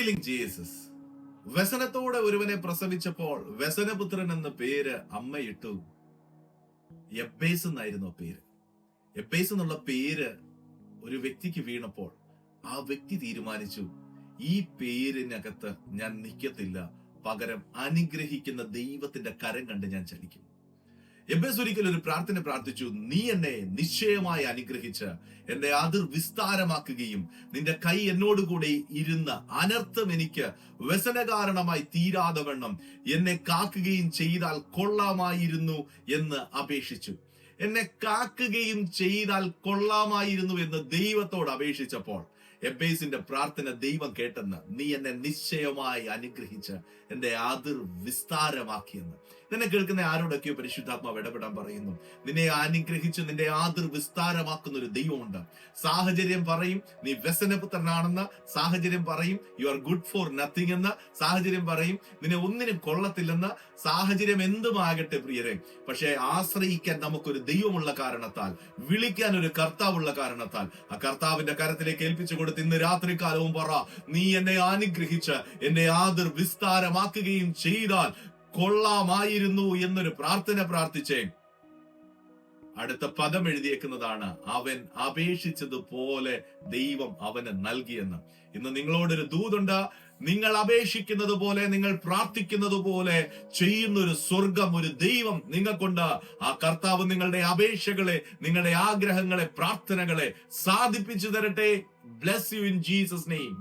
Feeling Jesus. വ്യസനത്തോടെ ഒരുവനെ പ്രസവിച്ചപ്പോൾ വ്യസനപുത്രൻ എന്ന പേര് അമ്മയിട്ടു എബ്ബേസ് എന്നായിരുന്നു പേര്. എബ്ബേസ് എന്നുള്ള പേര് ഒരു വ്യക്തിക്ക് വീണപ്പോൾ ആ വ്യക്തി തീരുമാനിച്ചു, ഈ പേരിനകത്ത് ഞാൻ നിൽക്കത്തില്ല, പകരം അനുഗ്രഹിക്കുന്ന ദൈവത്തിന്റെ കരം കണ്ട് ഞാൻ ചലിക്കും. എബ്ബേസ് ഒരിക്കൽ ഒരു പ്രാർത്ഥന പ്രാർത്ഥിച്ചു, നീ എന്നെ നിശ്ചയമായി അനുഗ്രഹിച്ച് എന്റെ അതിർ വിസ്താരമാക്കുകയും നിന്റെ കൈ എന്നോടുകൂടെ ഇരുന്ന അനർത്ഥം എനിക്ക് വ്യസന കാരണമായി തീരാതെ വണ്ണം എന്നെ കാക്കുകയും ചെയ്താൽ കൊള്ളാമായിരുന്നു എന്ന് അപേക്ഷിച്ചു. എന്നെ കാക്കുകയും ചെയ്താൽ കൊള്ളാമായിരുന്നു എന്ന് ദൈവത്തോട് അപേക്ഷിച്ചപ്പോൾ എബ്ബേസിന്റെ പ്രാർത്ഥന ദൈവം കേട്ടെന്ന്, നീ എന്നെ നിശ്ചയമായി അനുഗ്രഹിച്ച് എന്റെ അതിർ വിസ്താരമാക്കിയെന്ന്. നിന്നെ കേൾക്കുന്ന ആരോടൊക്കെയോ പരിശുദ്ധാത്മാവ് ഇടപെടാൻ പറയുന്നു. നിന്നെ അനുഗ്രഹിച്ച് നിന്റെ അതിർ വിസ്താരമാക്കുന്ന ഒരു ദൈവമുണ്ട്. സാഹചര്യം പറയും നീ വ്യസനപുത്രനാണെന്ന്, സാഹചര്യം പറയും you are good for nothing എന്ന്, സാഹചര്യം പറയും നിന്നെ ഒന്നിനും കൊള്ളത്തില്ലെന്ന്, സാഹചര്യം എന്തുമാകട്ടെ പ്രിയരെ. പക്ഷെ ആശ്രയിക്കാൻ നമുക്കൊരു ദൈവമുള്ള കാരണത്താൽ, വിളിക്കാൻ ഒരു കർത്താവുള്ള കാരണത്താൽ, ആ കർത്താവിന്റെ കരത്തിലേക്ക് ഏൽപ്പിച്ചു കൊടുത്ത് ഇന്ന് രാത്രികാലവും പറ, നീ എന്നെ അനുഗ്രഹിച്ച് എന്റെ ആദർ വിസ്താരമാക്കുകയും ചെയ്താൽ കൊള്ളാമായിരുന്നു എന്നൊരു പ്രാർത്ഥന പ്രാർത്ഥിച്ചേ. അടുത്ത പദം എഴുതിയേക്കുന്നതാണ്, അവൻ അപേക്ഷിച്ചതുപോലെ ദൈവം അവന് നൽകിയെന്ന്. ഇന്ന് നിങ്ങളോടൊരു ദൂതുണ്ട്. നിങ്ങൾ അപേക്ഷിക്കുന്നത് പോലെ, നിങ്ങൾ പ്രാർത്ഥിക്കുന്നത് പോലെ ചെയ്യുന്നൊരു സ്വർഗം, ഒരു ദൈവം നിങ്ങൾക്കുണ്ട്. ആ കർത്താവ് നിങ്ങളുടെ അപേക്ഷകളെ, നിങ്ങളുടെ ആഗ്രഹങ്ങളെ, പ്രാർത്ഥനകളെ സാധിപ്പിച്ചു തരട്ടെ. Bless you in Jesus name.